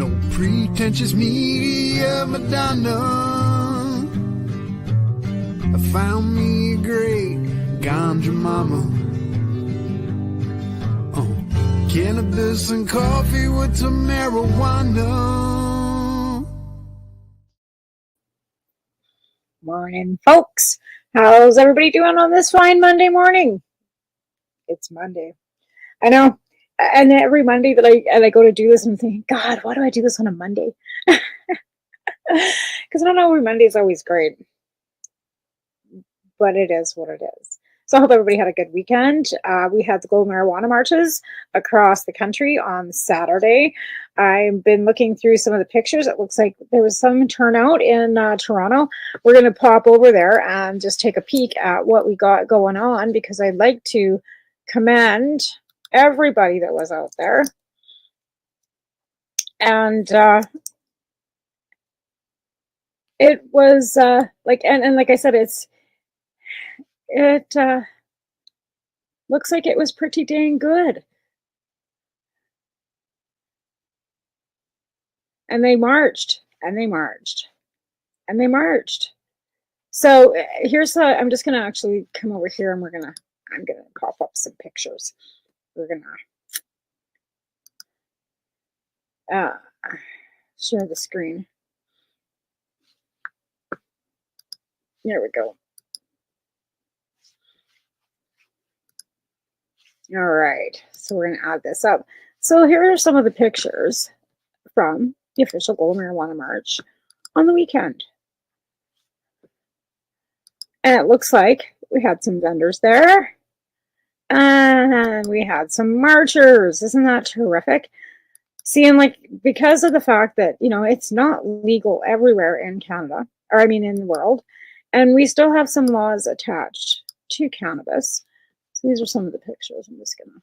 No pretentious media Madonna. I found me a great ganja mama. Cannabis and coffee with some marijuana. Morning, folks. How's everybody doing on this fine Monday morning? It's Monday. I know. And every Monday that I go to do this, I'm thinking, God, why do I do this on a Monday? Because I don't know, every Monday is always great. But it is what it is. So I hope everybody had a good weekend. We had the global marijuana marches across the country on Saturday. I've been looking through some of the pictures. It looks like there was some turnout in Toronto. We're going to pop over there and just take a peek at what we got going on, because I'd like to commend everybody that was out there. And it was like I said, it looks like it was pretty dang good. And they marched, and they marched, and they marched. So here's I'm just gonna actually come over here, and I'm gonna pop up some pictures. We're gonna share the screen. There we go. All right, so we're gonna add this up. So here are some of the pictures from the official Global Marijuana March on the weekend. And it looks like we had some vendors there. And we had some marchers. Isn't that terrific? Seeing, like, because of the fact that, you know, it's not legal everywhere in Canada, or I mean in the world, and we still have some laws attached to cannabis. So these are some of the pictures. I'm just gonna.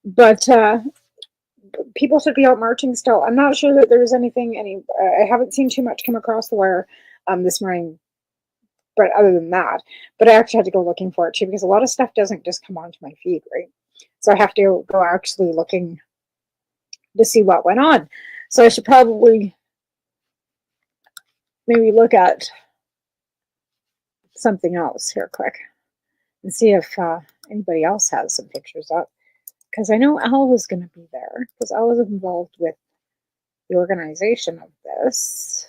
But people should be out marching still. I'm not sure that there's anything, I haven't seen too much come across the wire this morning, but other than that, but I actually had to go looking for it too, because a lot of stuff doesn't just come onto my feed, right? So I have to go actually looking to see what went on. So I should probably maybe look at something else here quick and see if anybody else has some pictures up. Because I know Al was going to be there, because Al was involved with the organization of this.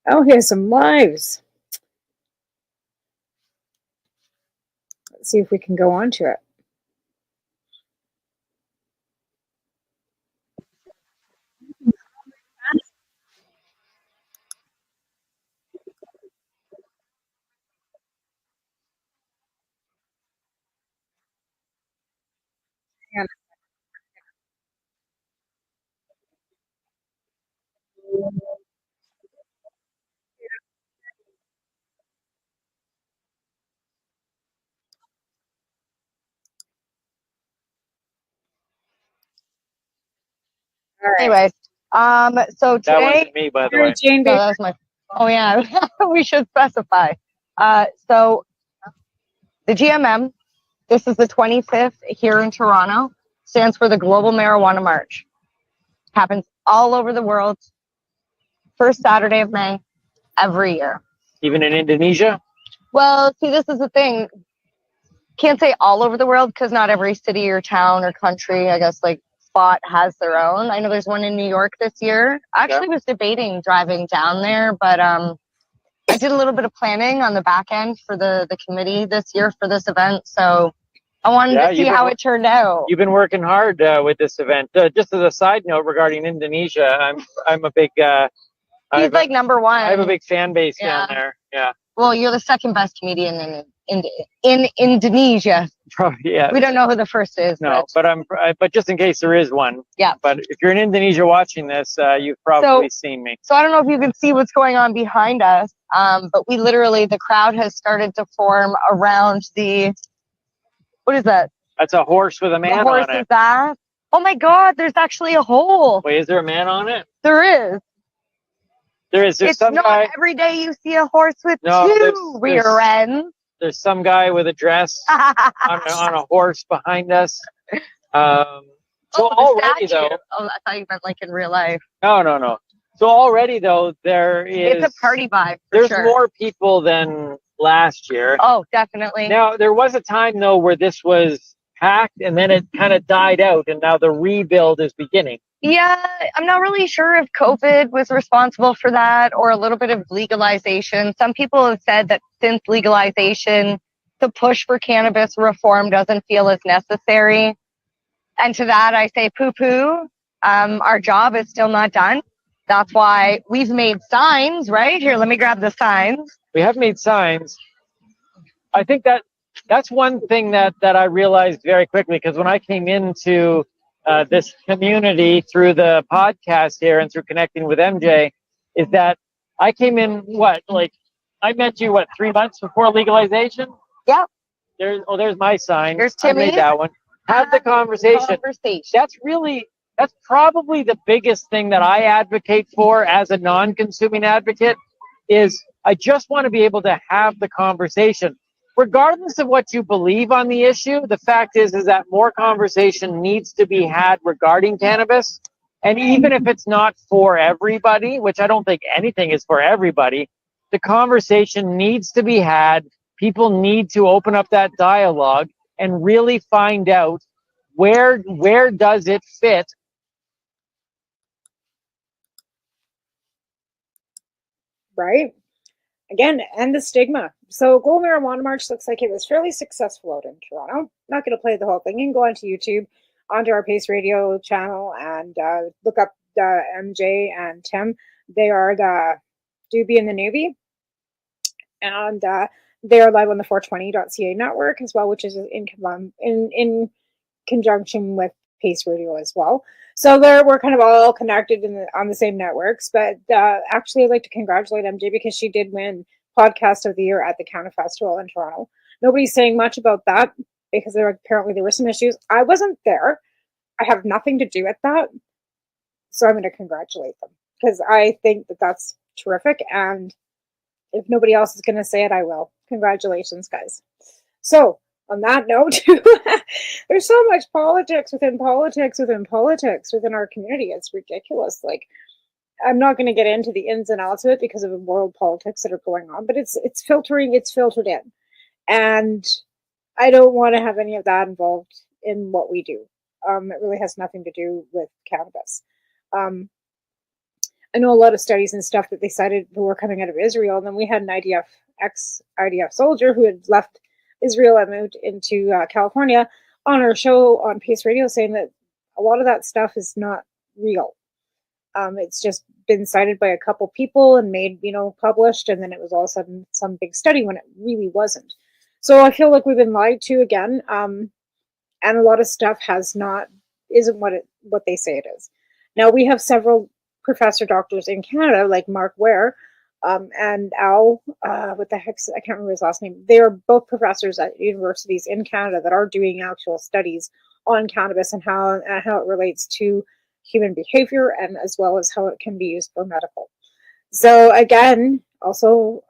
Oh, here's some lives. Let's see if we can go on to it. Anyways, so today, that wasn't me, by the way. Jane, no, that was my. Oh yeah, we should specify. So the GMM, this is the 25th here in Toronto, stands for the Global Marijuana March. Happens all over the world. First Saturday of May, every year. Even in Indonesia? Well, see, this is the thing. Can't say all over the world, because not every city or town or country, I guess, like, spot has their own. I know there's one in New York this year. I actually was debating driving down there, but I did a little bit of planning on the back end for the committee this year for this event, so I wanted to see how it turned out. You've been working hard with this event. Just as a side note regarding Indonesia, I'm a big he's like number one. I have a big fan base down there. Yeah. Well, you're the second best comedian in Indonesia. Probably, yeah. We don't know who the first is. No, but just in case there is one. Yeah. But if you're in Indonesia watching this, you've probably seen me. So I don't know if you can see what's going on behind us, but we literally, the crowd has started to form around the, what is that? That's a horse with a man on it. Is that? Oh my God, there's actually a hole. Wait, is there a man on it? There is. There is. There's it's not every day you see a horse with two rear ends. There's some guy with a dress on a horse behind us. So Oh, the already statue. though, Oh, I thought you meant like in real life. no. So already though, It's a party vibe for there's sure. more people than last year. Oh, definitely. Now there was a time though where this was packed, and then it kind of died out, and now the rebuild is beginning. Yeah, I'm not really sure if COVID was responsible for that or a little bit of legalization. Some people have said that since legalization, the push for cannabis reform doesn't feel as necessary. And to that, I say poo-poo. Our job is still not done. That's why we've made signs, right? Here, let me grab the signs. We have made signs. I think that's one thing that I realized very quickly, because when I came into this community through the podcast here and through connecting with MJ, is that I came in, I met you, 3 months before legalization? Yeah. There's my sign. There's I Timmy. made that one. Have the conversation. That's probably the biggest thing that I advocate for as a non-consuming advocate, is I just want to be able to have the conversation. Regardless of what you believe on the issue, the fact is that more conversation needs to be had regarding cannabis. And even if it's not for everybody, which I don't think anything is for everybody, the conversation needs to be had. People need to open up that dialogue and really find out where does it fit. Right? Again, and the stigma. So Global Marijuana March looks like it was fairly successful out in Toronto. Not going to play the whole thing. You can go onto YouTube, onto our Pace Radio channel, and look up MJ and Tim. They are the Doobie and the Newbie. And they are live on the 420.ca network as well, which is in conjunction with Pace Radio as well. So we're kind of all connected on the same networks. But actually, I'd like to congratulate MJ because she did win Podcast of the Year at the Canna Festival in Toronto. Nobody's saying much about that because apparently there were some issues. I wasn't there. I have nothing to do with that. So I'm going to congratulate them because I think that that's terrific. And if nobody else is going to say it, I will. Congratulations, guys. So on that note, there's so much politics within our community. It's ridiculous. Like, I'm not going to get into the ins and outs of it because of the world politics that are going on, but it's filtered in. And I don't want to have any of that involved in what we do. It really has nothing to do with cannabis. I know a lot of studies and stuff that they cited who were coming out of Israel, and then we had an ex-IDF soldier who had left Israel and moved into California on our show on Pace Radio, saying that a lot of that stuff is not real. It's just been cited by a couple people and made, published, and then it was all of a sudden some big study when it really wasn't. So I feel like we've been lied to again, and a lot of stuff isn't what they say it is. Now we have several professor doctors in Canada, like Mark Ware, and Al, what the heck, I can't remember his last name. They are both professors at universities in Canada that are doing actual studies on cannabis and how it relates to human behavior, and as well as how it can be used for medical. So again, also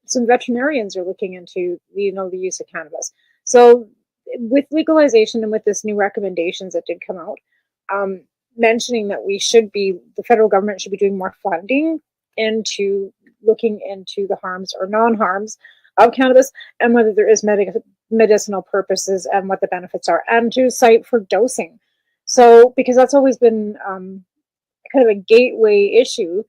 some veterinarians are looking into the use of cannabis. So with legalization and with this new recommendations that did come out, mentioning that the federal government should be doing more funding into looking into the harms or non-harms of cannabis and whether there is medicinal purposes and what the benefits are, and to cite for dosing. So, because that's always been kind of a gateway issue,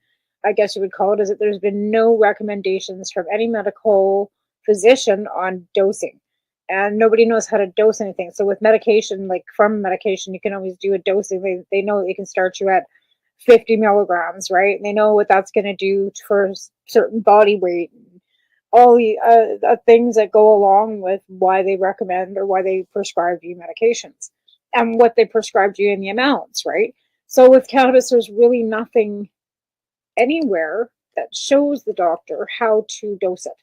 I guess you would call it, is that there's been no recommendations from any medical physician on dosing. And nobody knows how to dose anything. So with medication, like from medication, you can always do a dosing. They know they can start you at 50 milligrams, right? And they know what that's going to do for certain body weight. All the things that go along with why they recommend or why they prescribe you medications. And what they prescribed you in the amounts, right? So with cannabis, there's really nothing anywhere that shows the doctor how to dose it.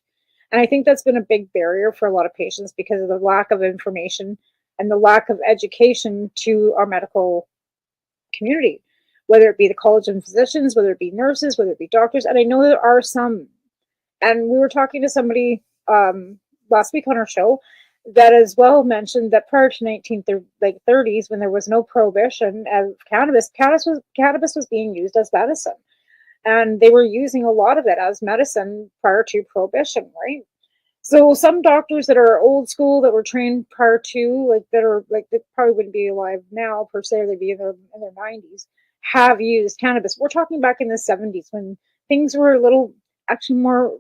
And I think that's been a big barrier for a lot of patients because of the lack of information and the lack of education to our medical community, whether it be the College of Physicians, whether it be nurses, whether it be doctors. And I know there are some. And we were talking to somebody last week on our show that as well mentioned that prior to 1930s, when there was no prohibition of cannabis was being used as medicine. And they were using a lot of it as medicine prior to prohibition, right? So some doctors that are old school, that were trained prior to, like, that are like, they probably wouldn't be alive now per se, they'd be in their 90s, have used cannabis. We're talking back in the 70s when things were a little, actually more,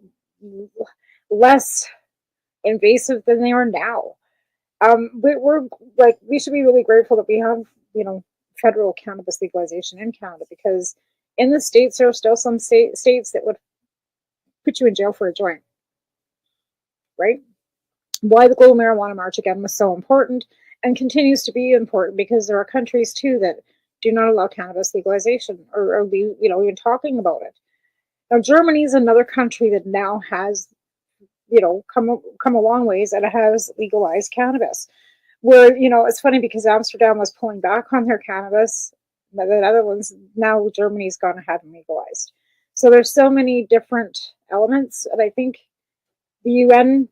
less invasive than they are now. We're like, we should be really grateful that we have, federal cannabis legalization in Canada, because in the States, there are still some states that would put you in jail for a joint. Right? Why the Global Marijuana March again was so important and continues to be important, because there are countries too that do not allow cannabis legalization or be, even talking about it. Now, Germany is another country that now has, come a long ways, and it has legalized cannabis. Where, it's funny because Amsterdam was pulling back on their cannabis, but the Netherlands, now Germany's gone ahead and legalized. So there's so many different elements, and I think the UN,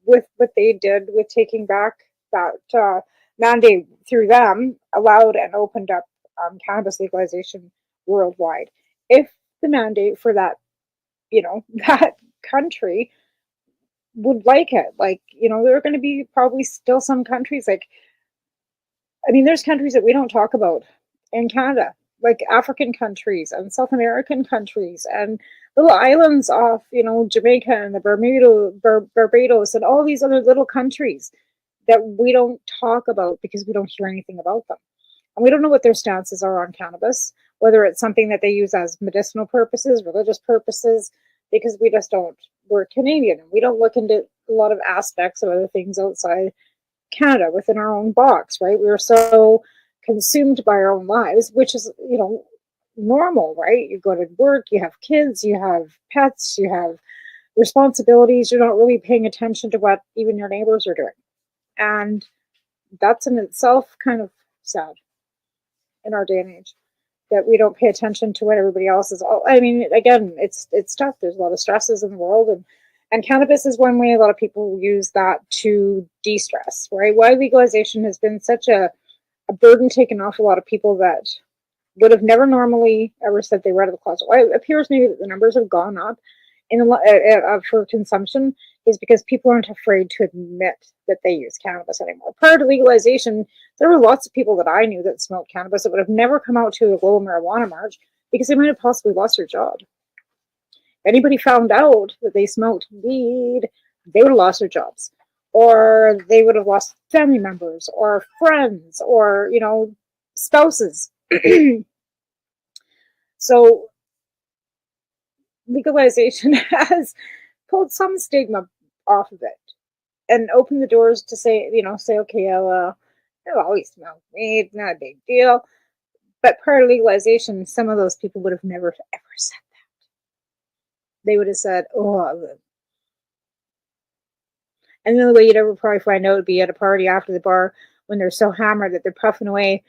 with what they did with taking back that mandate through them, allowed and opened up cannabis legalization worldwide. If the mandate for that, that country would like it, like, there are going to be probably still some countries, like, there's countries that we don't talk about in Canada, like African countries and South American countries and little islands off, Jamaica and the Barbados and all these other little countries that we don't talk about because we don't hear anything about them. And we don't know what their stances are on cannabis, whether it's something that they use as medicinal purposes, religious purposes, because we just don't. We're Canadian and we don't look into a lot of aspects of other things outside Canada within our own box, right? We're so consumed by our own lives, which is, normal, right? You go to work, you have kids, you have pets, you have responsibilities. You're not really paying attention to what even your neighbors are doing. And that's in itself kind of sad in our day and age, that we don't pay attention to what everybody else is. Again, it's tough. There's a lot of stresses in the world, and cannabis is one way a lot of people use that to de-stress, right? Why legalization has been such a burden taken off a lot of people that would have never normally ever said they were out of the closet. Why it appears maybe that the numbers have gone up for consumption is because people aren't afraid to admit that they use cannabis anymore. Prior to legalization, there were lots of people that I knew that smoked cannabis that would have never come out to a Global Marijuana March because they might have possibly lost their job. If anybody found out that they smoked weed, they would have lost their jobs, or they would have lost family members or friends or, spouses. So legalization has pulled some stigma off of it and opened the doors to say, okay, I'll always smoke weed, not a big deal. But prior to legalization, some of those people would have never ever said that. They would have said, oh, and the only way you'd ever probably find out would be at a party after the bar when they're so hammered that they're puffing away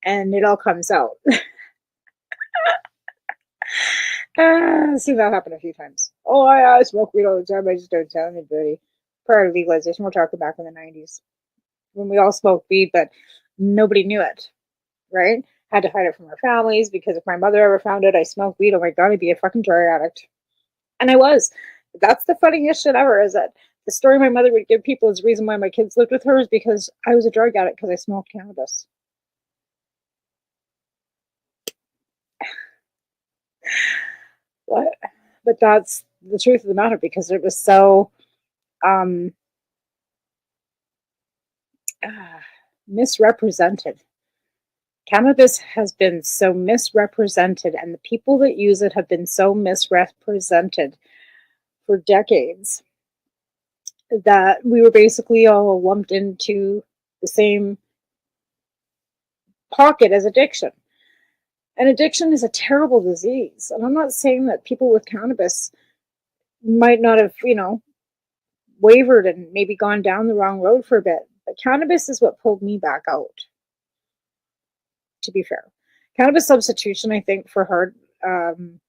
and it all comes out. I've seen that happen a few times. Oh, I smoke weed all the time. I just don't tell anybody. Prior to legalization, we're talking back in the 90s when we all smoked weed, but nobody knew it, right? Had to hide it from our families because if my mother ever found out I smoked weed, oh my God, I'd be a fucking drug addict. And I was. That's the funniest shit ever, is that the story my mother would give people is the reason why my kids lived with her is because I was a drug addict because I smoked cannabis. What? But that's the truth of the matter, because it was so misrepresented. Cannabis has been so misrepresented, and the people that use it have been so misrepresented for decades that we were basically all lumped into the same pocket as addiction. And addiction is a terrible disease. And I'm not saying that people with cannabis might not have, wavered and maybe gone down the wrong road for a bit. But cannabis is what pulled me back out, to be fair. Cannabis substitution, I think, for hard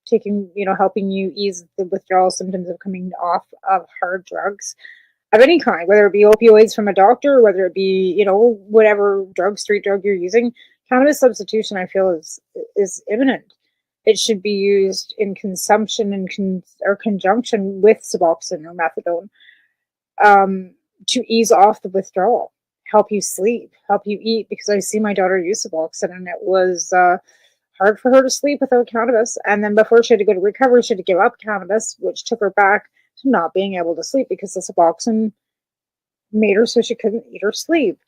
taking, helping you ease the withdrawal symptoms of coming off of hard drugs of any kind, whether it be opioids from a doctor or whether it be, you know, whatever street drug you're using. Cannabis substitution, I feel, is imminent. It should be used in consumption and or conjunction with Suboxone or methadone, to ease off the withdrawal, help you sleep, help you eat. Because I see my daughter use Suboxone, and it was hard for her to sleep without cannabis. And then before she had to go to recovery, she had to give up cannabis, which took her back to not being able to sleep because the Suboxone made her so she couldn't eat or sleep.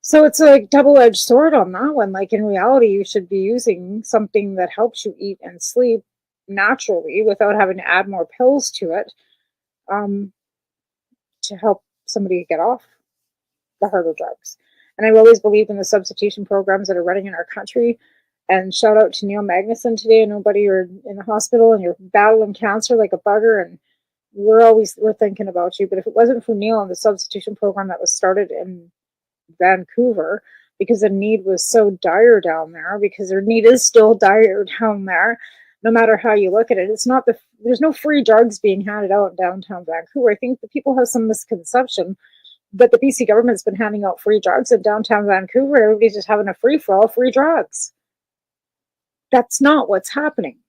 So it's a double-edged sword on that one. Like, in reality, you should be using something that helps you eat and sleep naturally without having to add more pills to it, to help somebody get off the harder drugs. And I've always believed in the substitution programs that are running in our country. And shout out to Neil Magnuson today. I know, buddy, you're in the hospital and you're battling cancer like a bugger, and we're thinking about you. But if it wasn't for Neil and the substitution program that was started in Vancouver, because the need was so dire down there, because their need is still dire down there, no matter how you look at it. There's no free drugs being handed out in downtown Vancouver. I think the people have some misconception that the BC government's been handing out free drugs in downtown Vancouver. Everybody's just having a free-for-all free drugs. That's not what's happening.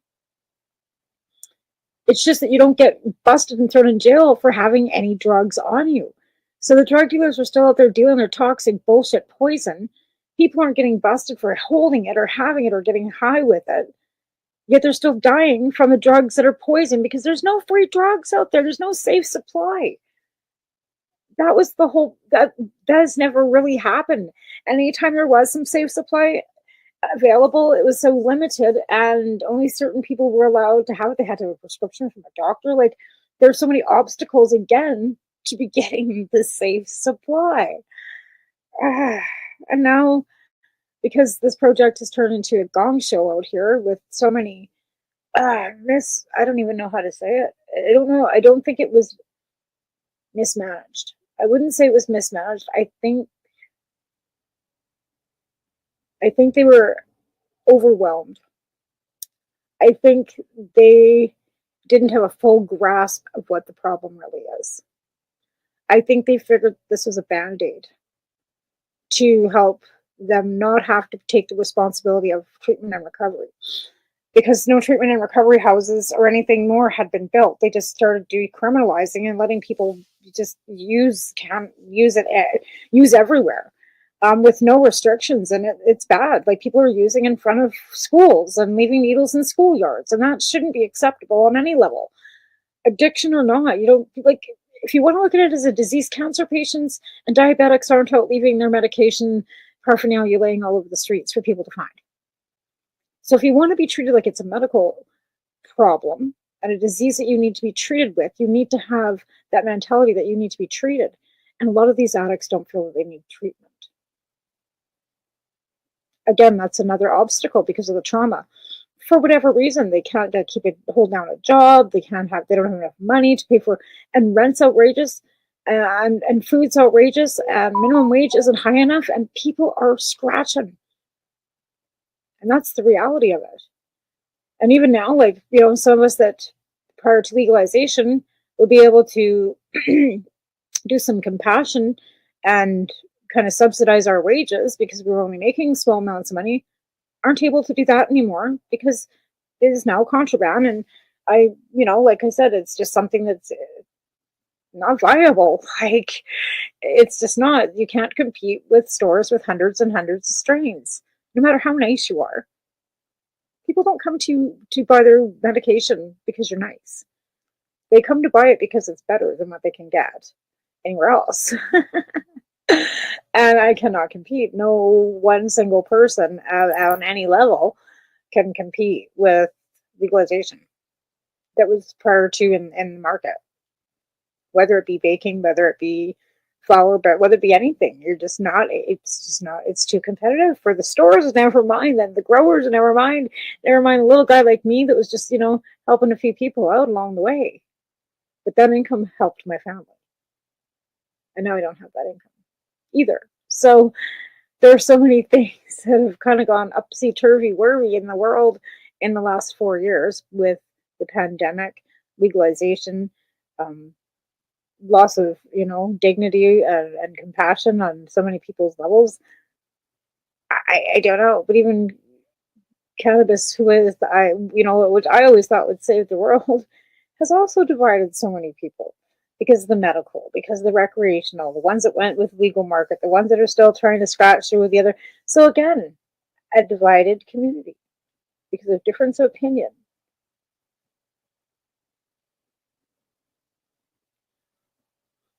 It's just that you don't get busted and thrown in jail for having any drugs on you. So the drug dealers are still out there dealing their toxic bullshit poison. People aren't getting busted for holding it or having it or getting high with it. Yet they're still dying from the drugs that are poison, because there's no free drugs out there. There's no safe supply. That was the whole, that has never really happened. And anytime there was some safe supply available, it was so limited, and only certain people were allowed to have it. They had to have a prescription from a doctor. Like, there's so many obstacles again to be getting the safe supply. And now, because this project has turned into a gong show out here with so many I don't even know how to say it. I don't know. I don't think it was mismanaged. I wouldn't say it was mismanaged. I think they were overwhelmed. I think they didn't have a full grasp of what the problem really is. I think they figured this was a Band-Aid to help them not have to take the responsibility of treatment and recovery, because no treatment and recovery houses or anything more had been built. They just started decriminalizing and letting people just use everywhere, with no restrictions. And it's bad. Like, people are using in front of schools and leaving needles in schoolyards, and that shouldn't be acceptable on any level, addiction or not. You don't, like, if you want to look at it as a disease, cancer patients and diabetics aren't out leaving their medication paraphernalia laying all over the streets for people to find. So if you want to be treated like it's a medical problem and a disease that you need to be treated with, you need to have that mentality that you need to be treated. And a lot of these addicts don't feel that they need treatment. Again, that's another obstacle because of the trauma. For whatever reason, they can't hold down a job. They don't have enough money to pay for, and rent's outrageous, and food's outrageous, and minimum wage isn't high enough, and people are scratching. And that's the reality of it. And even now, like, you know, some of us that prior to legalization will be able to do some compassion and kind of subsidize our wages because we were only making small amounts of money, aren't able to do that anymore because it is now contraband. And like I said, it's just something that's not viable. Like, it's just not. You can't compete with stores with hundreds and hundreds of strains, no matter how nice you are. People don't come to buy their medication because you're nice. They come to buy it because it's better than what they can get anywhere else. And I cannot compete. No one single person on any level can compete with legalization that was prior to in the market. Whether it be baking, whether it be flour, but whether it be anything, it's too competitive for the stores, never mind, then the growers, never mind a little guy like me that was just, helping a few people out along the way. But that income helped my family. And now I don't have that income either. So there are so many things that have kind of gone upsy-turvy-worvy in the world in the last 4 years with the pandemic, legalization, loss of, dignity and compassion on so many people's levels. I don't know, but even cannabis, who is which I always thought would save the world, has also divided so many people because of the medical, because of the recreational, the ones that went with legal market, the ones that are still trying to scratch through with the other. So again, a divided community because of difference of opinion.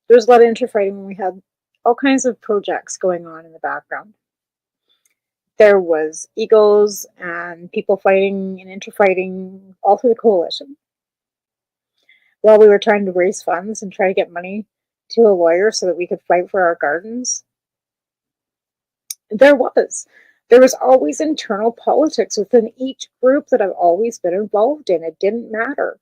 There was a lot of interfighting when we had all kinds of projects going on in the background. There was egos and people fighting and interfighting all through the coalition. While we were trying to raise funds and try to get money to a lawyer so that we could fight for our gardens, there was always internal politics within each group that I've always been involved in. It didn't matter.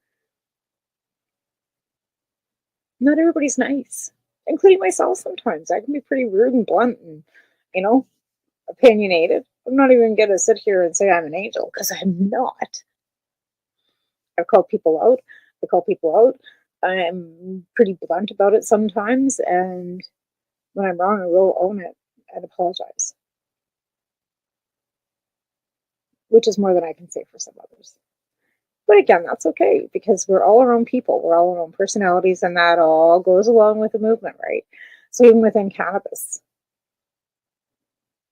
Not everybody's nice, including myself sometimes. I can be pretty rude and blunt and, opinionated. I'm not even going to sit here and say I'm an angel because I'm not. I've called people out. I'm pretty blunt about it sometimes, and when I'm wrong, I will own it and apologize, which is more than I can say for some others. But again, that's okay because we're all our own people. We're all our own personalities, and that all goes along with the movement, right? So even within cannabis,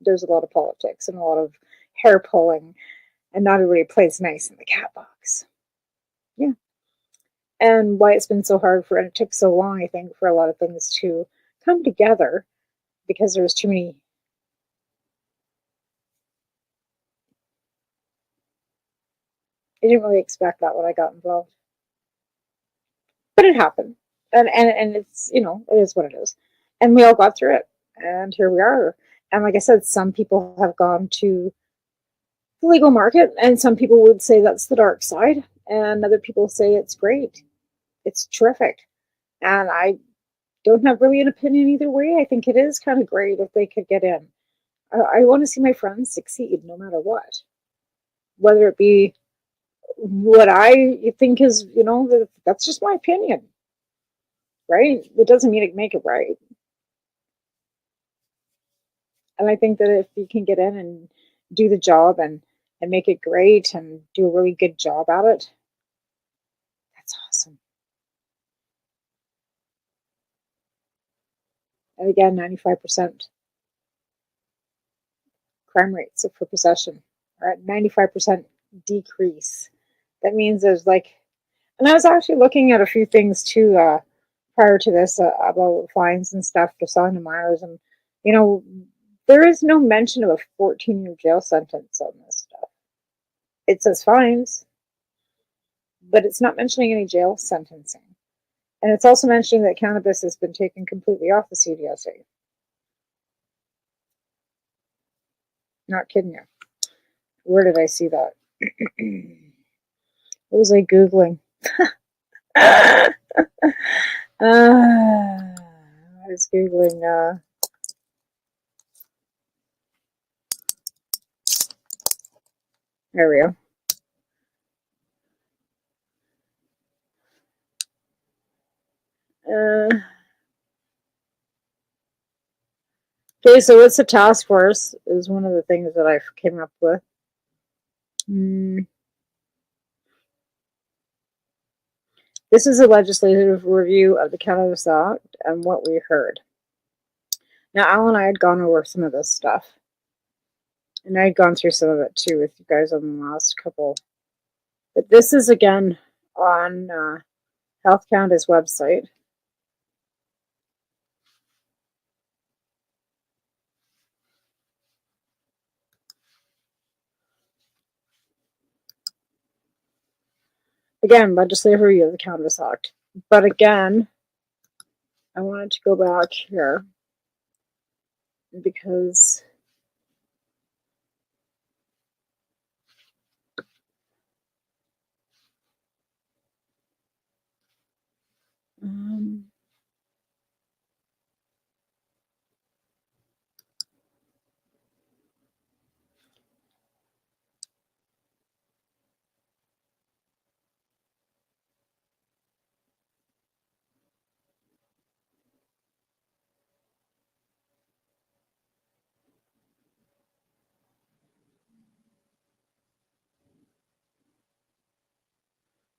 there's a lot of politics and a lot of hair pulling, and not everybody plays nice in the cat box. Yeah. And why it's been so hard and it took so long, I think, for a lot of things to come together because there was too many. I didn't really expect that when I got involved. But it happened. And it's, it is what it is. And we all got through it. And here we are. And like I said, some people have gone to the legal market, and some people would say that's the dark side. And other people say it's great. It's terrific. And I don't have really an opinion either way. I think it is kind of great if they could get in. I want to see my friends succeed no matter what. Whether it be what I think is, that's just my opinion. Right? It doesn't mean it make it right. And I think that if you can get in and do the job and make it great and do a really good job at it, that's awesome. And again, 95% crime rates for possession are at 95% decrease. That means there's and I was actually looking at a few things too prior to this about fines and stuff for selling to minors, and there is no mention of a 14-year jail sentence on this stuff. It says fines, but it's not mentioning any jail sentencing. And it's also mentioning that cannabis has been taken completely off the CDSA. Not kidding you. Where did I see that? What was I Googling? I was Googling there we go. Okay, so what's a task force is one of the things that I came up with. This is a legislative review of the Cannabis Act and what we heard. Now, Al and I had gone over some of this stuff, and I had gone through some of it too with you guys on the last couple. But this is again on Health Canada's website. Again, legislative review of the Cannabis Act. But again, I wanted to go back here because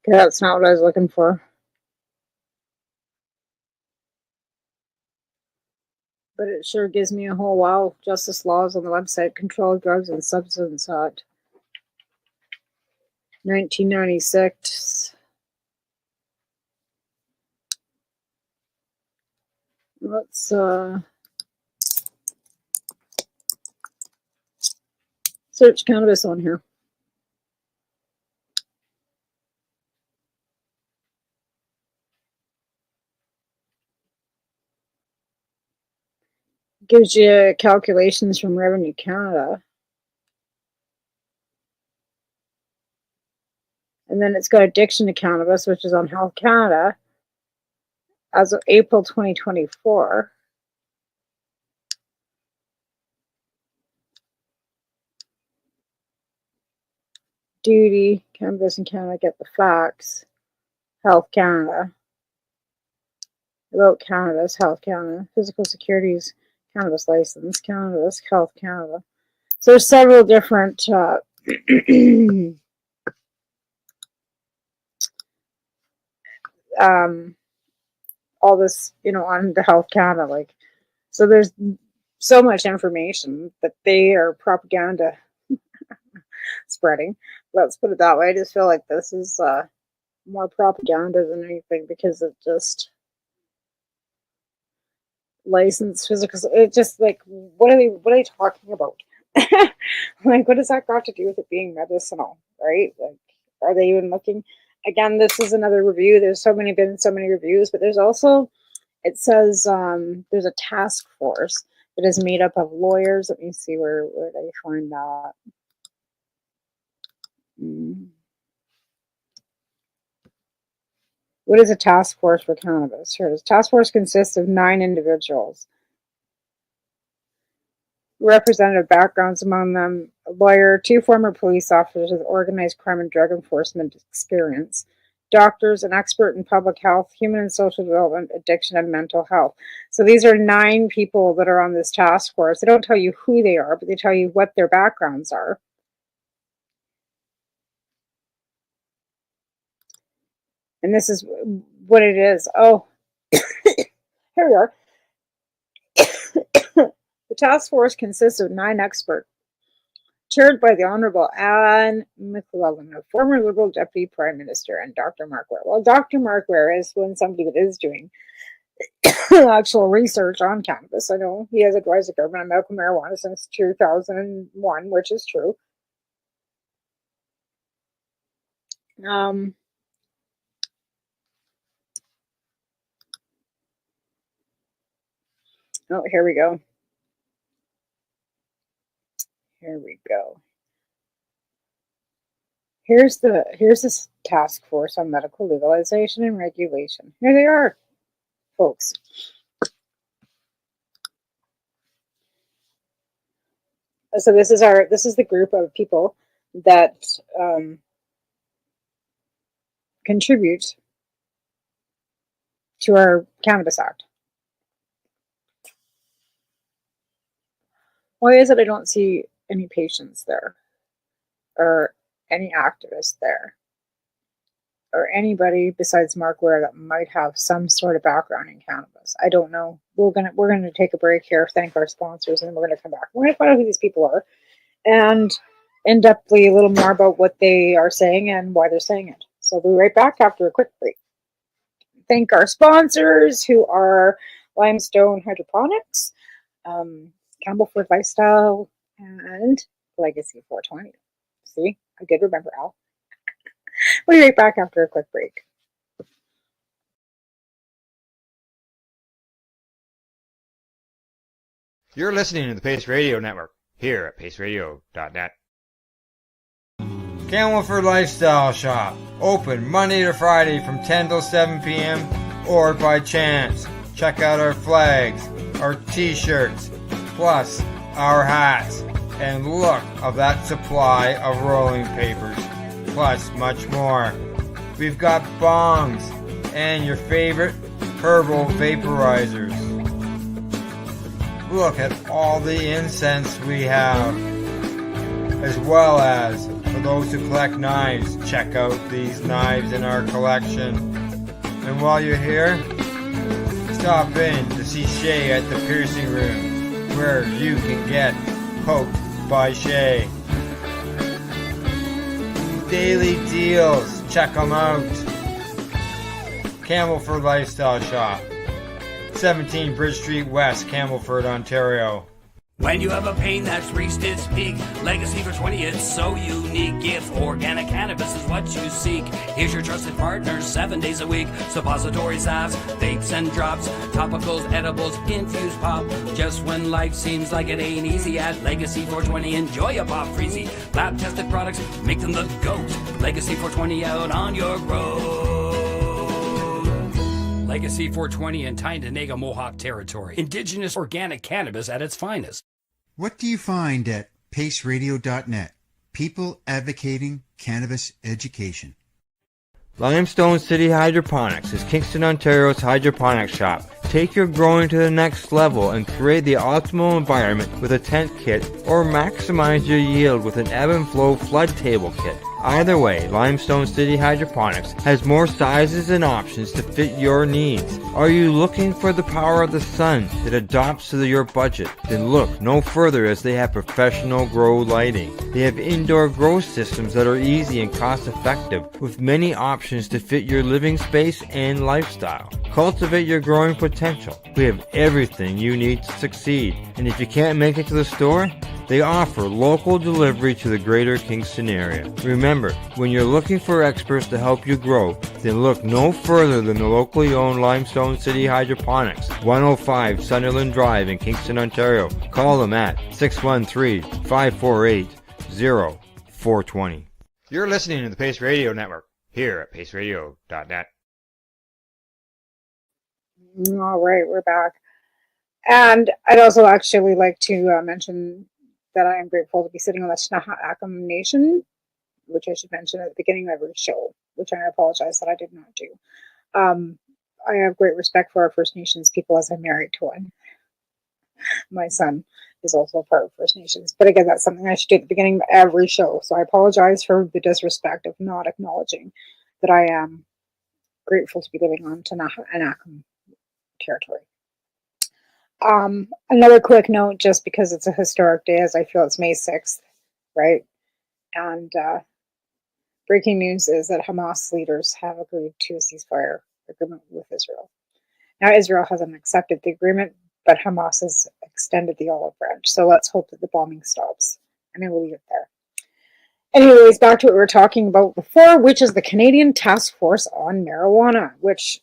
Okay, that's not what I was looking for. But it sure gives me a whole wow. Justice laws on the website, Control Drugs and Substance Act. 1996. Let's search cannabis on here. Gives you calculations from Revenue Canada. And then it's got addiction to cannabis, which is on Health Canada as of April 2024. Duty, Cannabis in Canada, get the facts. Health Canada. About Canada's Health Canada. Physical Securities Cannabis License. Canada's Health Canada. So there's several different all this, on the Health Canada, like, so there's so much information that they are propaganda spreading. Let's put it that way. I just feel like this is more propaganda than anything, because it just licensed physical. It just like, what are they talking about? Like, what does that got to do with it being medicinal, right? Like, are they even looking? Again, this is another review. There's been so many reviews, but there's also, it says there's a task force that is made up of lawyers. Let me see where they find that. What is a task force for cannabis? Here it is. Task force consists of 9 individuals. Representative backgrounds, among them a lawyer, 2 former police officers with organized crime and drug enforcement experience, doctors, an expert in public health, human and social development, addiction, and mental health. So these are 9 people that are on this task force. They don't tell you who they are, but they tell you what their backgrounds are. And this is what it is. Oh, here we are. The task force consists of 9 experts, chaired by the Honorable Anne McLellan, a former Liberal Deputy Prime Minister, and Dr. Mark Ware. Well, Dr. Mark Ware is somebody that is doing actual research on cannabis. I know he has advised the government on medical marijuana since 2001, which is true. Oh, here we go. Here we go. Here's this task force on medical legalization and regulation. Here they are, folks. So this is the group of people that contribute to our Cannabis Act. Why is it I don't see any patients there, or any activists there, or anybody besides Mark Ware that might have some sort of background in cannabis? I don't know. We're gonna take a break here, thank our sponsors, and then we're gonna come back. We're gonna find out who these people are, and in depthly a little more about what they are saying and why they're saying it. So we'll be right back after a quick break. Thank our sponsors, who are Limestone Hydroponics, Campbellford Lifestyle, and Legacy 420. See, I did remember Al. We'll be right back after a quick break. You're listening to the Pace Radio Network here at paceradio.net. Campbellford Lifestyle Shop, open Monday to Friday from 10 till 7 p.m. or by chance. Check out our flags, our t-shirts, plus our hats, and look of that supply of rolling papers, plus much more. We've got bongs and your favorite herbal vaporizers. Look at all the incense we have, as well as the for those who collect knives, check out these knives in our collection. And while you're here, stop in to see Shay at the piercing room, where you can get poked by Shay. Daily deals, check them out. Campbellford Lifestyle Shop, 17 Bridge Street West, Campbellford, Ontario. When you have a pain that's reached its peak, Legacy for 20, it's so unique. If organic cannabis is what you seek, here's your trusted partner 7 days a week. Suppository salves, vapes and drops, topicals, edibles, infused pop. Just when life seems like it ain't easy, at Legacy 420, enjoy a pop freezy. Lab tested products, make them the GOAT. Legacy 420 out on your road. Legacy 420 in Tyendinaga Mohawk territory. Indigenous organic cannabis at its finest. What do you find at paceradio.net? People advocating cannabis education. Limestone City Hydroponics is Kingston, Ontario's hydroponics shop. Take your growing to the next level and create the optimal environment with a tent kit, or maximize your yield with an ebb and flow flood table kit. Either way, Limestone City Hydroponics has more sizes and options to fit your needs. Are you looking for the power of the sun that adapts to your budget? Then look no further, as they have professional grow lighting. They have indoor grow systems that are easy and cost effective, with many options to fit your living space and lifestyle. Cultivate your growing potential. We have everything you need to succeed. And if you can't make it to the store, they offer local delivery to the greater Kingston area. Remember, when you're looking for experts to help you grow, then look no further than the locally owned Limestone City Hydroponics, 105 Sunderland Drive in Kingston, Ontario. Call them at 613-548-0420. You're listening to the Pace Radio Network here at paceradio.net. All right, we're back. And I'd also actually like to mention that I am grateful to be sitting on the Ktunaxa Nation, which I should mention at the beginning of every show, which I apologize that I did not do. I have great respect for our First Nations people, as I'm married to one. My son is also a part of First Nations. But again, that's something I should do at the beginning of every show. So I apologize for the disrespect of not acknowledging that I am grateful to be living on Ktunaxa territory. Another quick note, just because it's a historic day, as I feel it's May 6th, right? And breaking news is that Hamas leaders have agreed to a ceasefire agreement with Israel. Now, Israel hasn't accepted the agreement, but Hamas has extended the olive branch. So let's hope that the bombing stops. And I will leave it there. Anyways, back to what we were talking about before, which is the Canadian Task Force on Marijuana, which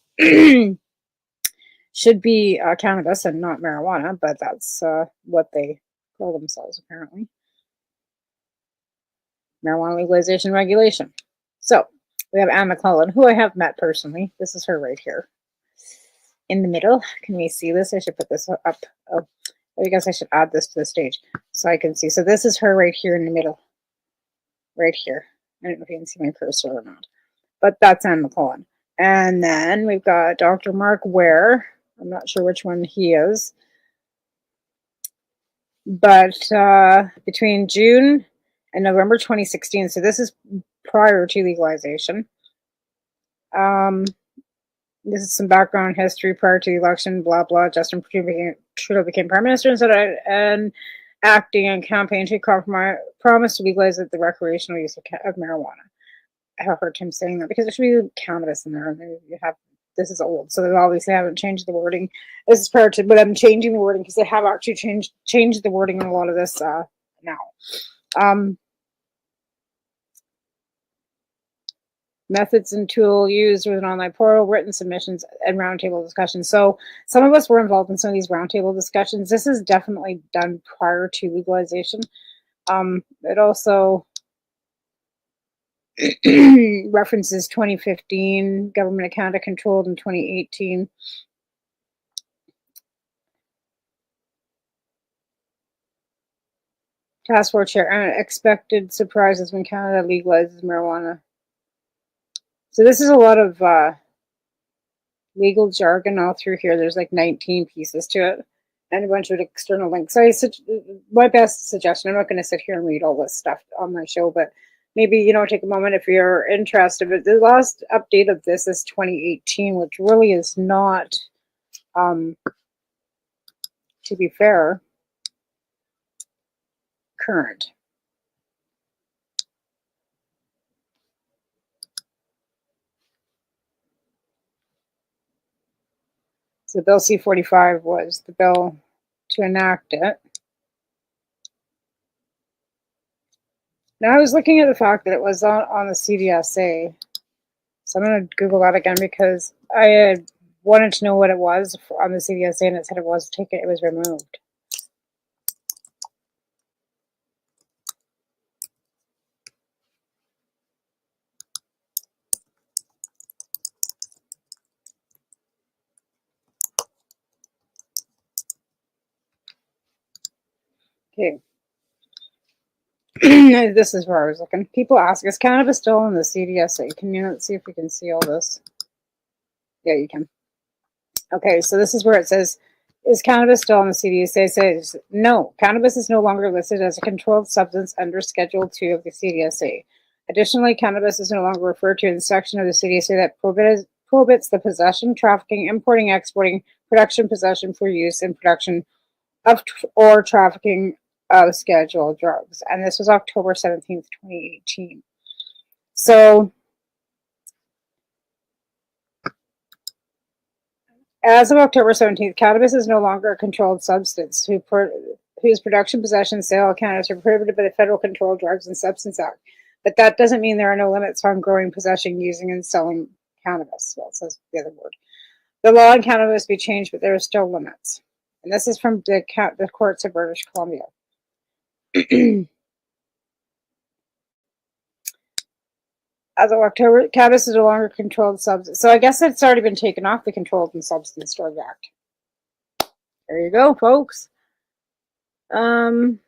should be cannabis and not marijuana, but that's what they call themselves, apparently. Marijuana legalization regulation. So we have Anne McClellan, who I have met personally. This is her right here in the middle. Can we see this? I should put this up. I guess I should add this to the stage so I can see. So this is her right here in the middle. Right here. I don't know if you can see my cursor or not. But that's Anne McClellan. And then we've got Dr. Mark Ware. I'm not sure which one he is. But between June and November 2016, so this is prior to legalization. This is some background history prior to the election, blah, blah. Justin Trudeau became Prime Minister and acting on campaign to promise to legalize the recreational use of marijuana. I have heard him saying that because there should be cannabis in there. And you have, this is old, so they obviously haven't changed the wording. This is prior to, but I'm changing the wording because they have actually changed the wording in a lot of this now. Methods and tool used with an online portal, written submissions, and roundtable discussions. So some of us were involved in some of these roundtable discussions. This is definitely done prior to legalization. It also references 2015, Government of Canada controlled in 2018. Task Force Chair, unexpected surprises when Canada legalizes marijuana. So this is a lot of legal jargon all through here. There's like 19 pieces to it and a bunch of external links. So my best suggestion, I'm not going to sit here and read all this stuff on my show, but maybe, take a moment if you're interested. But the last update of this is 2018, which really is not, to be fair, current. So Bill C-45 was the bill to enact it. Now, I was looking at the fact that it was on the CDSA. So I'm going to Google that again because I had wanted to know what it was on the CDSA, and it said it was taken, it was removed. Okay. This is where I was looking. People ask, is cannabis still in the CDSA? Can you see if we can see all this? Yeah, you can. Okay, so this is where it says, is cannabis still on the CDSA? It says, no, cannabis is no longer listed as a controlled substance under Schedule 2 of the CDSA. Additionally, cannabis is no longer referred to in the section of the CDSA that prohibits the possession, trafficking, importing, exporting, production, possession for use in production of or trafficking of scheduled drugs. And this was October 17th, 2018. So as of October 17th, cannabis is no longer a controlled substance whose production, possession, sale of cannabis are prohibited by the Federal Controlled Drugs and Substance Act. But that doesn't mean there are no limits on growing, possessing, using, and selling cannabis. Well, it says the other word. The law on cannabis be changed, but there are still limits. And this is from the courts of British Columbia. As of October, cannabis is no longer a controlled substance. So I guess it's already been taken off the Controlled and Substance Drug Act. There you go, folks. Adults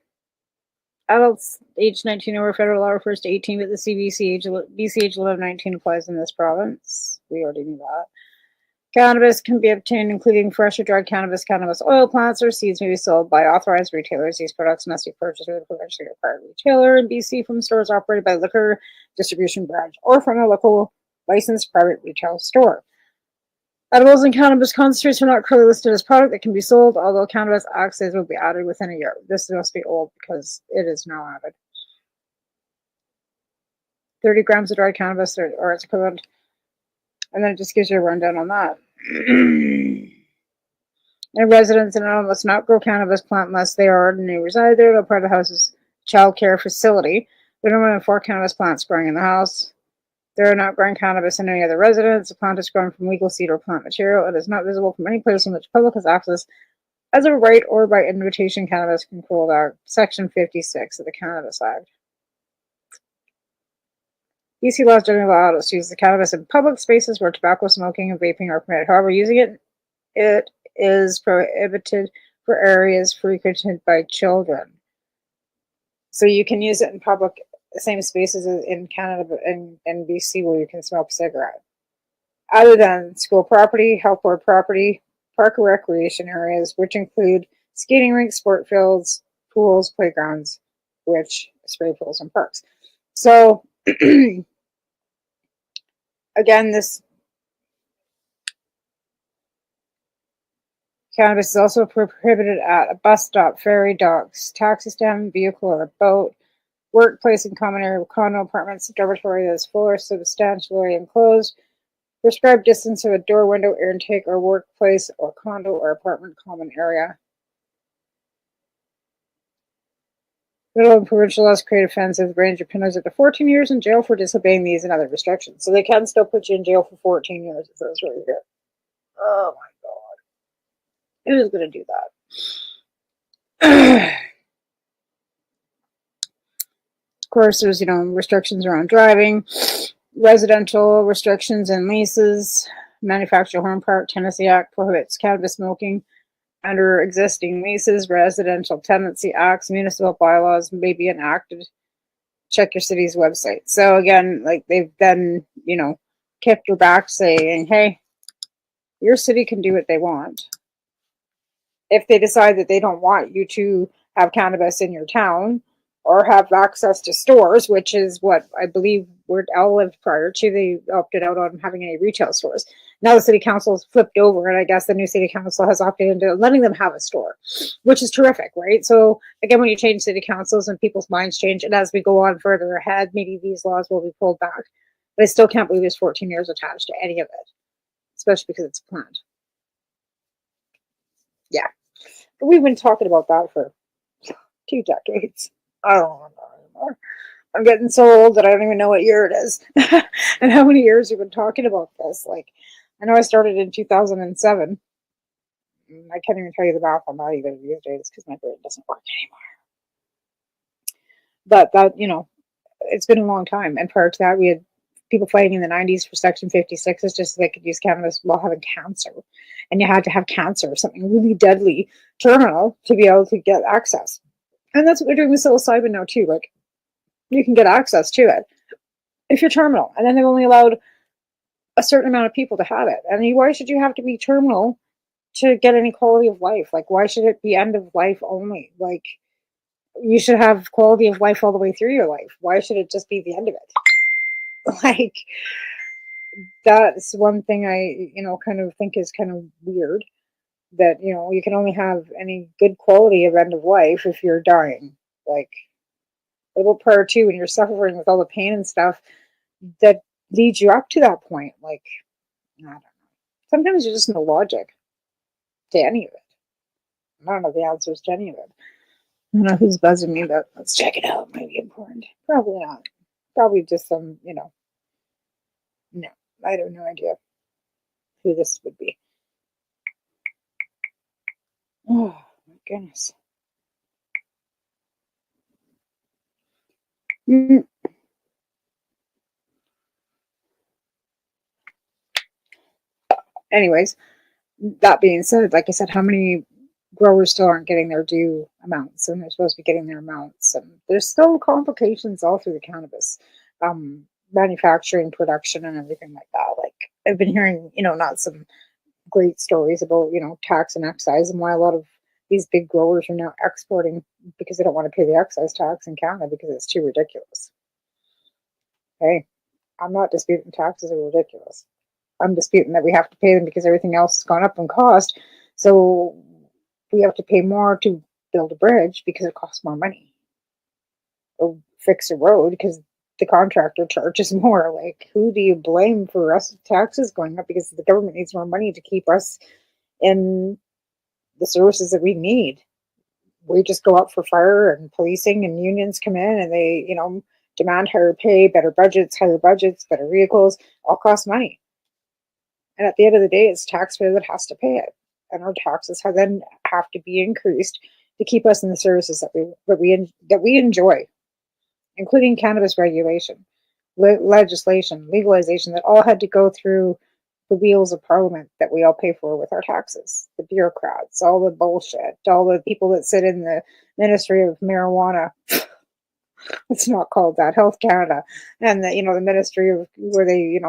aged 19 over federal law refers to 18, but the BC age limit of 19 applies in this province. We already knew that. Cannabis can be obtained, including fresh or dried cannabis, cannabis oil plants, or seeds may be sold by authorized retailers. These products must be purchased with a provincially required retailer in BC from stores operated by liquor distribution branch or from a local licensed private retail store. Edibles and cannabis concentrates are not currently listed as product that can be sold, although cannabis axes will be added within a year. This must be old because it is now added. 30 grams of dried cannabis or its equivalent. And then it just gives you a rundown on that. And residents in Illinois must not grow cannabis plant unless they already reside there. No part of the house is child care facility. There are no more than 4 cannabis plants growing in the house. There are not growing cannabis in any other residence. The plant is grown from legal seed or plant material. It is not visible from any place in which public has access as a right or by invitation. Cannabis Control Act, Section 56 of the Cannabis Act. BC laws generally allow us to use the cannabis in public spaces where tobacco, smoking, and vaping are permitted. However, using it is prohibited for areas frequented by children. So you can use it in public, same spaces as in Canada and BC where you can smoke a cigarette. Other than school property, health board property, park and recreation areas, which include skating rinks, sport fields, pools, playgrounds, spray pools, and parks. So again, this cannabis is also prohibited at a bus stop, ferry, docks, taxi stand, vehicle, or boat, workplace and common area, condo, apartments, dormitory that is full or substantially enclosed, prescribed distance of a door, window, air intake, or workplace, or condo, or apartment common area. Federal and provincial laws create offenses range of penalties up to 14 years in jail for disobeying these and other restrictions. So they can still put you in jail for 14 years. It says right here. Oh my God. Who's going to do that? Of course, there's, restrictions around driving, residential restrictions and leases. Manufactured Home Park Tenancy Act prohibits cannabis smoking under existing leases. Residential Tenancy Acts, municipal bylaws may be enacted. Check your city's website. So again, like they've then, kept your back saying, hey, your city can do what they want. If they decide that they don't want you to have cannabis in your town, or have access to stores, which is what I believe where Al lived prior to. They opted out on having any retail stores. Now the city council has flipped over, and I guess the new city council has opted into letting them have a store, which is terrific, right? So again, when you change city councils and people's minds change, and as we go on further ahead, maybe these laws will be pulled back. But I still can't believe there's 14 years attached to any of it, especially because it's planned. Yeah. But we've been talking about that for 2 decades. I don't remember anymore. I'm getting so old that I don't even know what year it is. And how many years we've been talking about this. Like, I know I started in 2007. I can't even tell you the math on that either these days because my brain doesn't work anymore. But that, it's been a long time. And prior to that, we had people fighting in the 90s for Section 56s just so they could use cannabis while having cancer. And you had to have cancer, something really deadly, terminal, to be able to get access. And that's what they're doing with psilocybin now too. Like, you can get access to it if you're terminal. And then they've only allowed a certain amount of people to have it. And why should you have to be terminal to get any quality of life? Like, why should it be end of life only? Like, you should have quality of life all the way through your life. Why should it just be the end of it? Like, that's one thing I, kind of think is kind of weird. That, you can only have any good quality of end of life if you're dying. Like, a little prior to when you're suffering with all the pain and stuff that leads you up to that point. Like, I don't know. Sometimes there's just no logic to any of it. I don't know the answers to any of it. I don't know who's buzzing me, but let's check it out. Might be important. Probably not. Probably just some, no. I have no idea who this would be. Oh, my goodness. Anyways, that being said, like I said, how many growers still aren't getting their due amounts, and they're supposed to be getting their amounts, and there's still complications all through the cannabis manufacturing, production, and everything like that. Like, I've been hearing, not some great stories about, tax and excise, and why a lot of these big growers are now exporting because they don't want to pay the excise tax in Canada because it's too ridiculous. Hey, I'm not disputing taxes are ridiculous. I'm disputing that we have to pay them because everything else has gone up in cost. So we have to pay more to build a bridge because it costs more money. Or fix a road because the contractor charges more. Like, who do you blame for us taxes going up? Because the government needs more money to keep us in the services that we need. We just go out for fire and policing, and unions come in and they, demand higher pay, better budgets, better vehicles, all cost money. And at the end of the day, it's taxpayer that has to pay it. And our taxes then have to be increased to keep us in the services that we enjoy, including cannabis regulation, legislation, legalization, that all had to go through the wheels of parliament that we all pay for with our taxes. The bureaucrats, all the bullshit, all the people that sit in the Ministry of Marijuana. It's not called that, Health Canada, and the Ministry of where they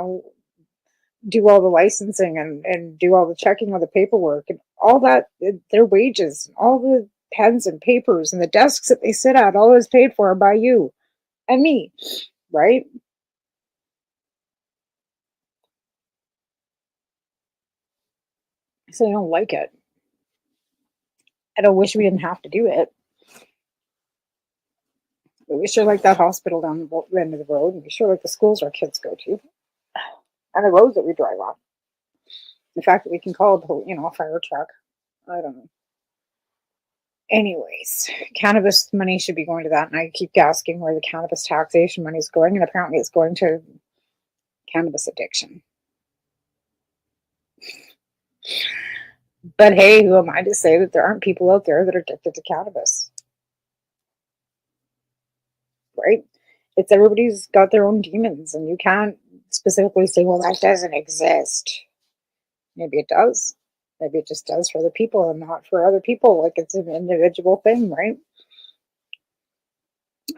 do all the licensing and do all the checking of the paperwork and all that, their wages, all the pens and papers and the desks that they sit at, all is paid for by you and me, right? So I don't like it. I don't wish we didn't have to do it. But we sure like that hospital down the end of the road, and we sure like the schools our kids go to, and the roads that we drive on. The fact that we can call a fire truck. I don't know. Anyways, cannabis money should be going to that, and I keep asking where the cannabis taxation money is going, and apparently it's going to cannabis addiction. But hey, who am I to say that there aren't people out there that are addicted to cannabis? Right? It's everybody's got their own demons, and you can't specifically say, well, that doesn't exist. Maybe it does. Maybe it just does for other people and not for other people. Like, it's an individual thing, right?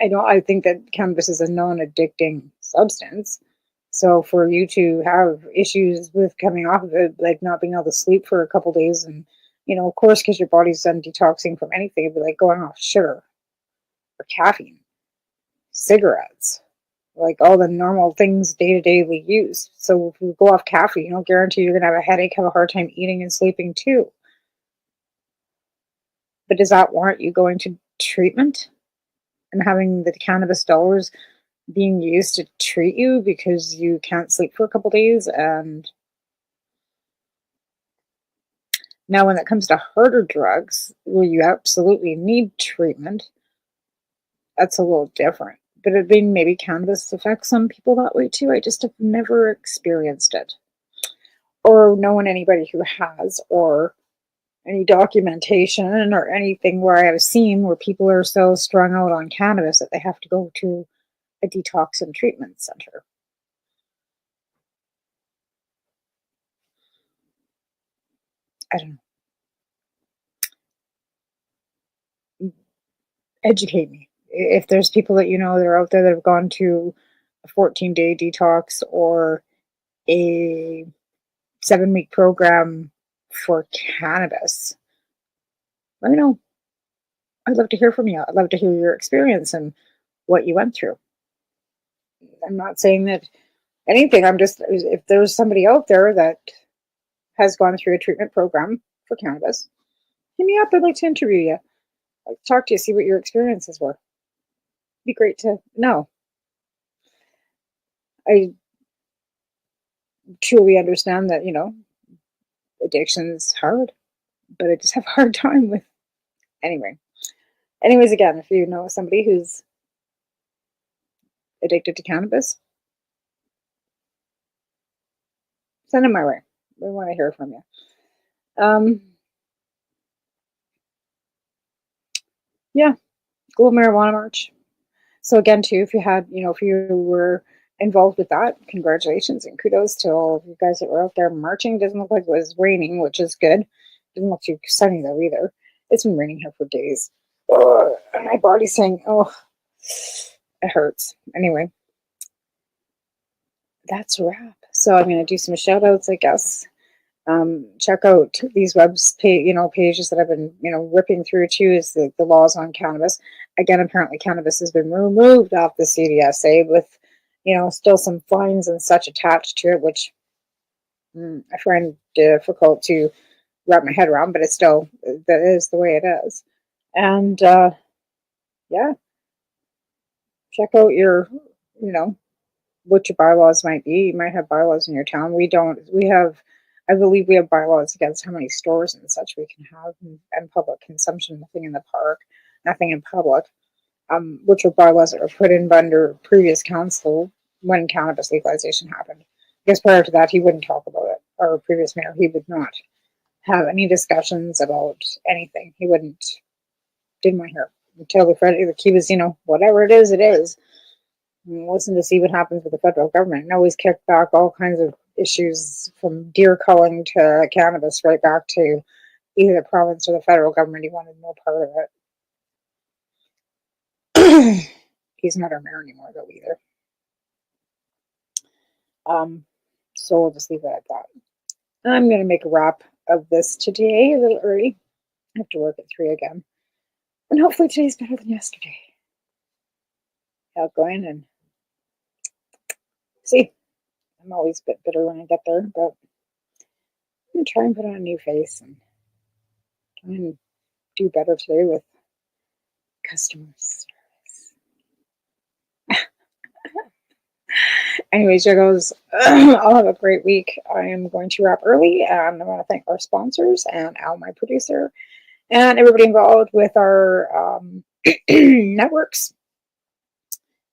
I think that cannabis is a non-addicting substance. So for you to have issues with coming off of it, like not being able to sleep for a couple days, and, of course, because your body's done detoxing from anything, it'd be like going off sugar or caffeine. cigarettes, like all the normal things day to day we use. So if you go off caffeine, I'll guarantee you're going to have a headache, have a hard time eating and sleeping too. But does that warrant you going to treatment and having the cannabis dollars being used to treat you because you can't sleep for a couple days? And now when it comes to harder drugs where you absolutely need treatment, that's a little different. But it being maybe cannabis affects some people that way too. I just have never experienced it or known anybody who has, or any documentation or anything where I've seen where people are so strung out on cannabis that they have to go to a detox and treatment center. I don't know. Educate me. If there's people that you know that are out there that have gone to a 14-day detox or a 7-week program for cannabis, let me know. I'd love to hear from you. I'd love to hear your experience and what you went through. I'm not saying that anything. I'm just, if there's somebody out there that has gone through a treatment program for cannabis, hit me up. I'd like to interview you. I'd like to talk to you, see what your experiences were. It'd be great to know. I truly understand that, addiction's hard, but I just have a hard time with, anyways, again, if you know somebody who's addicted to cannabis, send them my way. We want to hear from you. Yeah, Global Marijuana March. So again, too, if you were involved with that, congratulations and kudos to all of you guys that were out there marching. Doesn't look like it was raining, which is good. Doesn't look too sunny though either. It's been raining here for days. And my body's saying, oh, it hurts. Anyway, that's a wrap. So I'm going to do some shout outs, I guess. Check out these pages that I've been, ripping through too, is the laws on cannabis. Again, apparently cannabis has been removed off the CDSA with, still some fines and such attached to it, which I find difficult to wrap my head around, but it's still, that is the way it is. And, yeah, check out your, what your bylaws might be. You might have bylaws in your town. I believe we have bylaws against how many stores and such we can have and public consumption, nothing in the park, nothing in public, which are bylaws that were put in under previous council when cannabis legalization happened. Because prior to that, he wouldn't talk about it. Our previous mayor, he would not have any discussions about anything. He didn't want to hear until he was, whatever it is, it is. And listen to see what happens with the federal government. And always kick back all kinds of issues from deer culling to cannabis right back to either the province or the federal government. He wanted no part of it. He's not our mayor anymore though either. So we'll just leave it at that. I'm going to make a wrap of this today a little early. I have to work at 3 again. And hopefully today's better than yesterday. Outgoing and see. I'm always a bit bitter when I get there, but I'm going to try and put on a new face and try and do better today with customer service. Anyways, there goes. I'll have a great week. I am going to wrap early, and I want to thank our sponsors and Al, my producer, and everybody involved with our networks.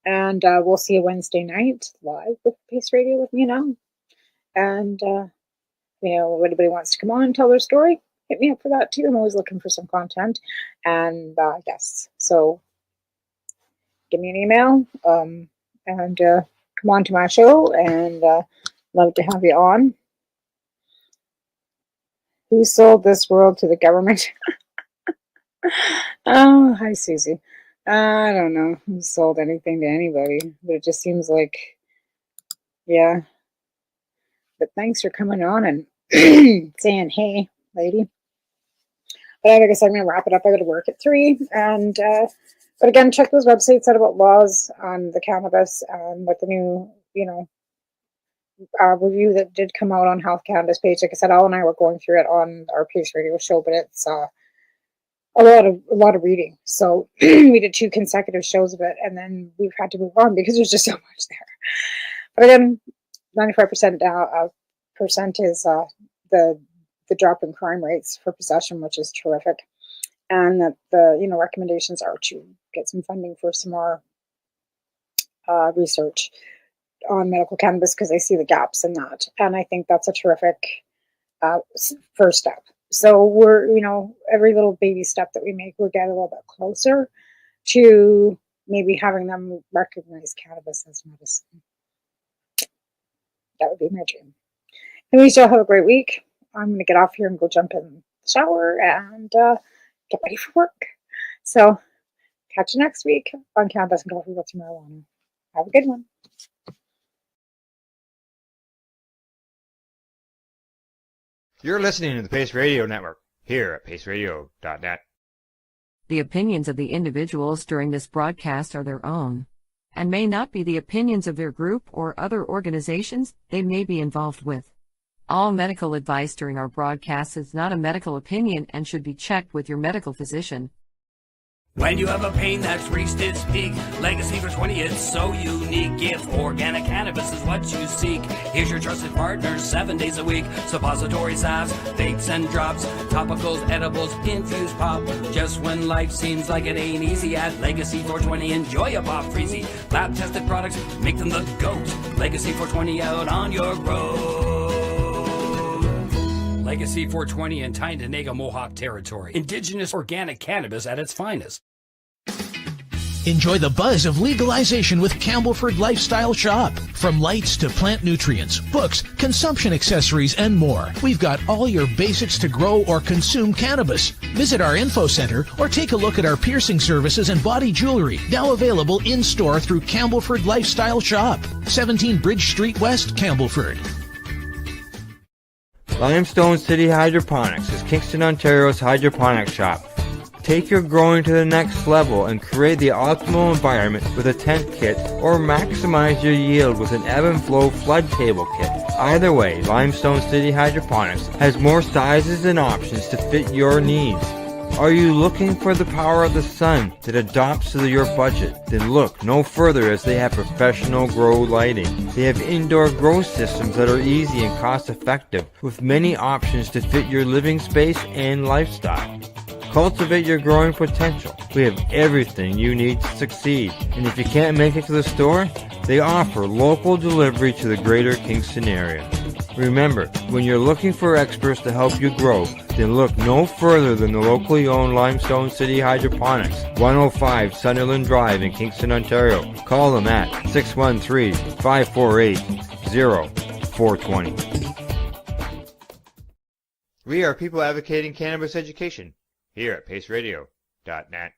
And we'll see you Wednesday night live with Pace Radio with me now. And, if anybody wants to come on and tell their story, hit me up for that too. I'm always looking for some content and guests. So give me an email and come on to my show, and love to have you on. Who sold this world to the government? Oh, hi, Susie. I don't know who sold anything to anybody, but it just seems like, yeah. But thanks for coming on and saying, hey, lady. But I guess I'm going to wrap it up. I got to work at 3, and But again, check those websites out about laws on the cannabis and what the new, review that did come out on Health Canada's page. Like I said, Al and I were going through it on our Pace Radio show, but it's a lot of reading. So we did 2 consecutive shows of it, and then we've had to move on because there's just so much there. But again, 95% is the drop in crime rates for possession, which is terrific, and that the recommendations are to get some funding for some more research on medical cannabis, because I see the gaps in that, and I think that's a terrific first step. So we're, every little baby step that we make, we're getting a little bit closer to maybe having them recognize cannabis as medicine. That would be my dream. And we still have a great week. I'm going to get off here and go jump in the shower and get ready for work. So catch you next week on Cannabis and Coffee with Marijuana. Have a good one. You're listening to the Pace Radio Network, here at paceradio.net. The opinions of the individuals during this broadcast are their own, and may not be the opinions of their group or other organizations they may be involved with. All medical advice during our broadcast is not a medical opinion and should be checked with your medical physician. When you have a pain that's reached its peak, Legacy for 20, it's so unique. If organic cannabis is what you seek, here's your trusted partner 7 days a week. Suppository salves, vapes and drops, topicals, edibles, infused pop. Just when life seems like it ain't easy, at Legacy 420, enjoy a pop freezy. Lab tested products, make them the GOAT. Legacy 420 out on your road. Legacy 420 in Tyendinaga Mohawk territory. Indigenous organic cannabis at its finest. Enjoy the buzz of legalization with Campbellford Lifestyle Shop. From lights to plant nutrients, books, consumption accessories, and more, we've got all your basics to grow or consume cannabis. Visit our info center or take a look at our piercing services and body jewelry, now available in-store through Campbellford Lifestyle Shop, 17 Bridge Street West, Campbellford. Limestone City Hydroponics is Kingston, Ontario's hydroponics shop. Take your growing to the next level and create the optimal environment with a tent kit, or maximize your yield with an ebb and flow flood table kit. Either way, Limestone City Hydroponics has more sizes and options to fit your needs. Are you looking for the power of the sun that adapts to your budget? Then look no further, as they have professional grow lighting. They have indoor grow systems that are easy and cost effective, with many options to fit your living space and lifestyle. Cultivate your growing potential. We have everything you need to succeed. And if you can't make it to the store, they offer local delivery to the greater Kingston area. Remember, when you're looking for experts to help you grow, then look no further than the locally owned Limestone City Hydroponics, 105 Sunderland Drive in Kingston, Ontario. Call them at 613-548-0420. We are people advocating cannabis education, here at paceradio.net.